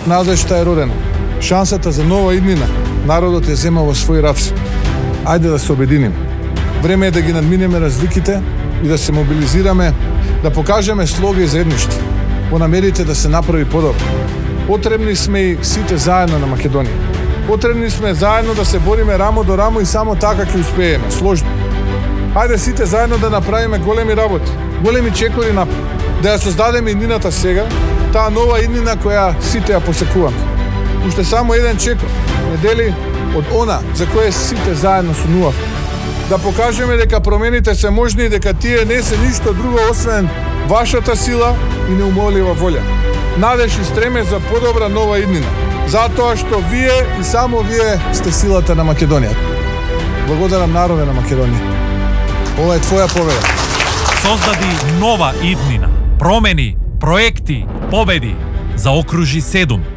надежта е родена. Шансата за нова иднина народот ја зема во своји раце. Ајде да се обединим. Време е да ги надминеме разликите и да се мобилизираме, да покажеме слога и заедништво. Во намерите да се направи подобро. Потребни сме и сите заедно на Македонија. Потребни сме заедно да се бориме рамо до рамо и само така ќе успееме, сложно. Ајде сите заедно да направиме големи работи, големи чекори напред. Да ја создадеме иднината сега, таа нова иднина која сите ја посекуваме. Уште само еден чекор не дели од она за кое сите заедно сонувавме. Да покажеме дека промените се можни и дека тие не се ништо друго освен вашата сила и неумолива волја. Надеж и стреме за подобра нова иднина. Затоа што вие и само вие сте силата на Македонија. Благодарам народе на Македонија. Ова е твоја победа. Создади нова иднина. Промени, проекти, победи. Заокружи 7.